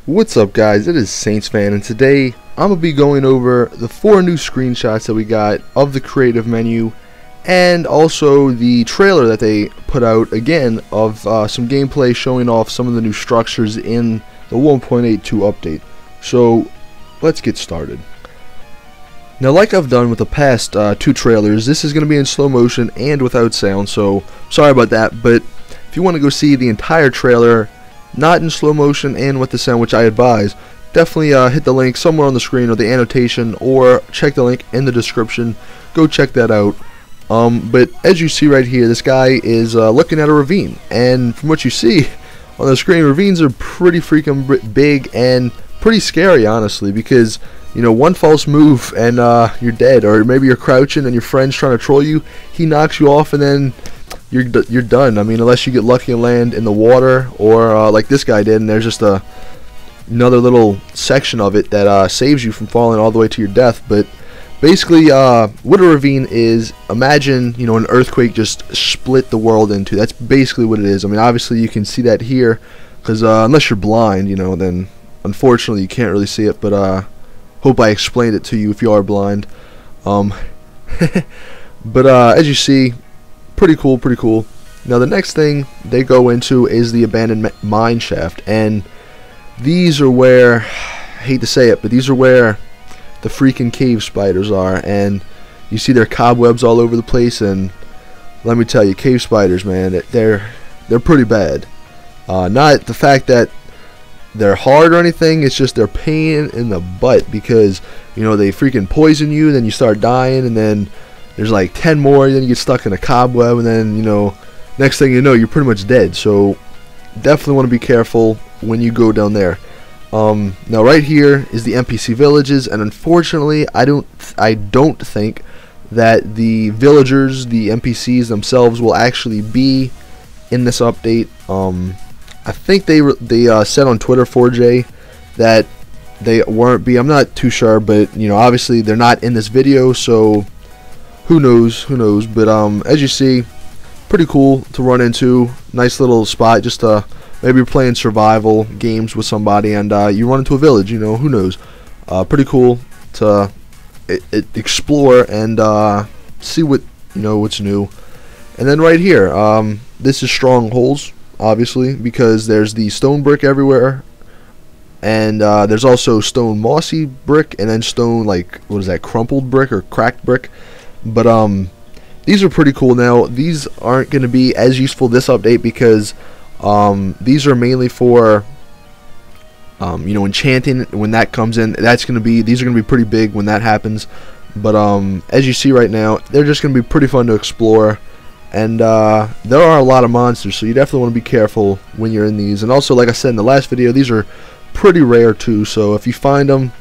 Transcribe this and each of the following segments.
What's up guys, it is SaintsFan, and today I'm going to be going over the 4 new screenshots that we got of the creative menu and also the trailer that they put out again of some gameplay showing off some of the new structures in the 1.82 update. So let's get started. Now, like I've done with the past 2 trailers, this is going to be in slow motion and without sound, so sorry about that, but if you want to go see the entire trailer not in slow motion and with the sound, which I advise, definitely hit the link somewhere on the screen or the annotation, or check the link in the description. Go check that out. But as you see right here, this guy is looking at a ravine, and from what you see on the screen, ravines are pretty freaking big and pretty scary, honestly, because you know, one false move and you're dead, or maybe you're crouching and your friend's trying to troll you, he knocks you off and then you're done. I mean, unless you get lucky and land in the water, or like this guy did, and there's just another little section of it that saves you from falling all the way to your death. But basically, what a ravine is, imagine, you know, an earthquake just split the world into. That's basically what it is. I mean, obviously you can see that here, because unless you're blind, you know, then unfortunately you can't really see it. But hope I explained it to you if you are blind. But as you see, pretty cool. Now the next thing they go into is the abandoned mine shaft, and these are where, I hate to say it, but these are where the freaking cave spiders are, and you see their cobwebs all over the place. And let me tell you, cave spiders, man, they're pretty bad. Not the fact that they're hard or anything, it's just they're pain in the butt, because you know, they freaking poison you, then you start dying, and then there's like 10 more, then you get stuck in a cobweb, and then, you know, next thing you know, you're pretty much dead. So definitely want to be careful when you go down there. Now right here is the Mpc Villages, and unfortunately I don't think that the villagers, the NPCs themselves, will actually be in this update. I think they said on Twitter, 4J, that they weren't be. I'm not too sure, but you know, obviously they're not in this video, so who knows, but as you see, pretty cool to run into. Nice little spot, just maybe you're playing survival games with somebody and you run into a village, you know, who knows. Pretty cool to explore and see what, you know, what's new. And then right here, this is Strongholds, obviously, because there's the stone brick everywhere, and there's also stone mossy brick, and then stone, like, what is that, crumpled brick or cracked brick. But these are pretty cool. Now these aren't going to be as useful this update, because these are mainly for you know, enchanting. When that comes in, these are going to be pretty big when that happens. But as you see right now, they're just going to be pretty fun to explore, and there are a lot of monsters, so you definitely want to be careful when you're in these. And also, like I said in the last video, these are pretty rare too, so if you find them,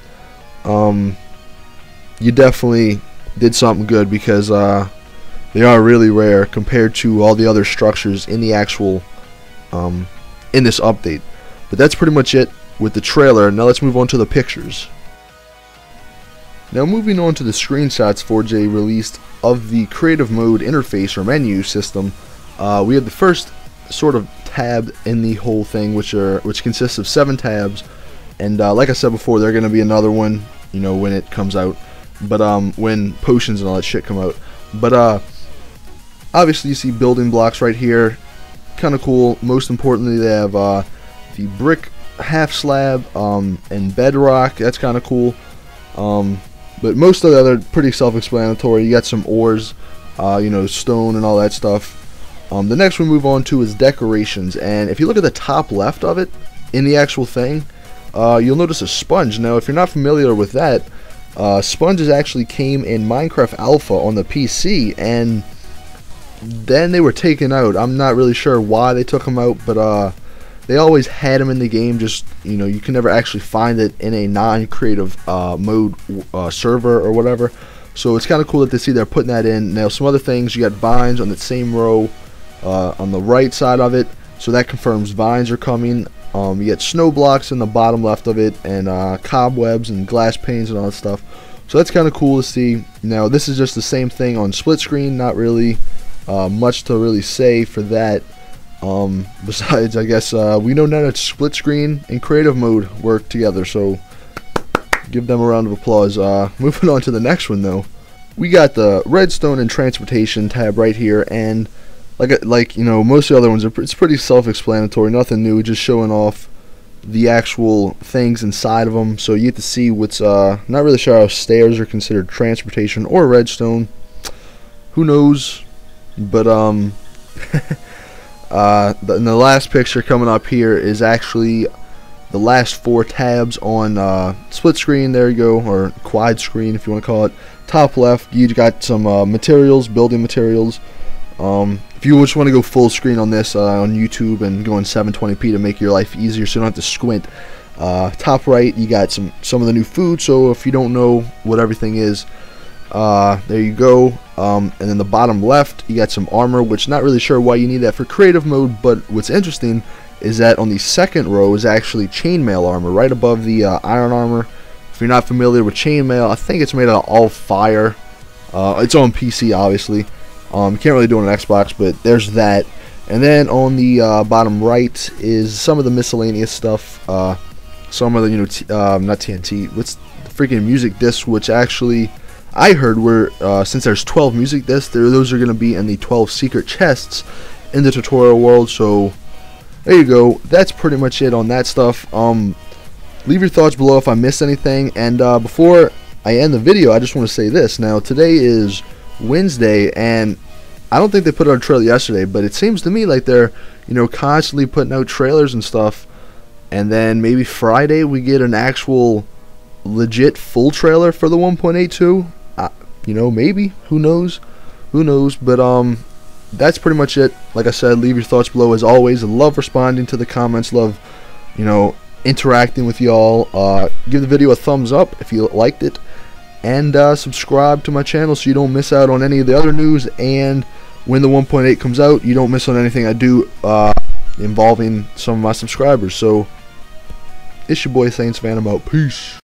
you definitely did something good, because they are really rare compared to all the other structures in the actual in this update. But that's pretty much it with the trailer. Now let's move on to the pictures. Now moving on to the screenshots 4J released of the creative mode interface or menu system, we have the first sort of tab in the whole thing, which consists of 7 tabs, and like I said before, there's going to be another one, you know, when it comes out, but when potions and all that shit come out. But obviously you see building blocks right here, kind of cool. Most importantly, they have the brick half slab and bedrock. That's kind of cool. But most of the other pretty self-explanatory. You got some ores, you know, stone and all that stuff. The next we move on to is decorations, and if you look at the top left of it in the actual thing, you'll notice a sponge. Now if you're not familiar with that, sponges actually came in Minecraft Alpha on the PC, and then they were taken out. I'm not really sure why they took them out, but they always had them in the game, just, you know, you can never actually find it in a non-creative mode server or whatever. So it's kind of cool that they see they're putting that in. Now some other things, you got vines on the same row on the right side of it, so that confirms vines are coming. You get snow blocks in the bottom left of it, and cobwebs and glass panes and all that stuff. So that's kind of cool to see. Now this is just the same thing on split screen, not really much to really say for that. Besides, I guess we know now that split screen and creative mode work together, so give them a round of applause. Moving on to the next one though, we got the redstone and transportation tab right here, and like you know, most of the other ones it's pretty self-explanatory, nothing new, just showing off the actual things inside of them. So you get to see what's not really sure how stairs are considered transportation or redstone. Who knows? But and the last picture coming up here is actually the last 4 tabs on split screen. There you go, or quad screen if you want to call it. Top left, you got some materials, building materials. If you just want to go full screen on this on YouTube and go in 720p to make your life easier so you don't have to squint, top right you got some of the new food, so if you don't know what everything is, there you go. And then the bottom left you got some armor, which not really sure why you need that for creative mode, but what's interesting is that on the second row is actually chainmail armor right above the iron armor. If you're not familiar with chainmail, I think it's made out of all fire. It's on PC obviously. You can't really do it on Xbox, but there's that. And then on the bottom right is some of the miscellaneous stuff. Some of the, you know, not TNT, what's the freaking music discs, which actually I heard were, since there's 12 music discs, those are going to be in the 12 secret chests in the tutorial world. So there you go. That's pretty much it on that stuff. Leave your thoughts below if I missed anything. And before I end the video, I just want to say this. Now, today is Wednesday, and I don't think they put out a trailer yesterday, but it seems to me like they're, you know, constantly putting out trailers and stuff, and then maybe Friday we get an actual legit full trailer for the 1.82. You know, maybe, who knows, but that's pretty much it. Like I said, leave your thoughts below as always. I love responding to the comments, love, you know, interacting with y'all. Give the video a thumbs up if you liked it, and subscribe to my channel so you don't miss out on any of the other news, and when the 1.8 comes out you don't miss on anything I do involving some of my subscribers. So it's your boy Saints Fan, I'm out. Peace.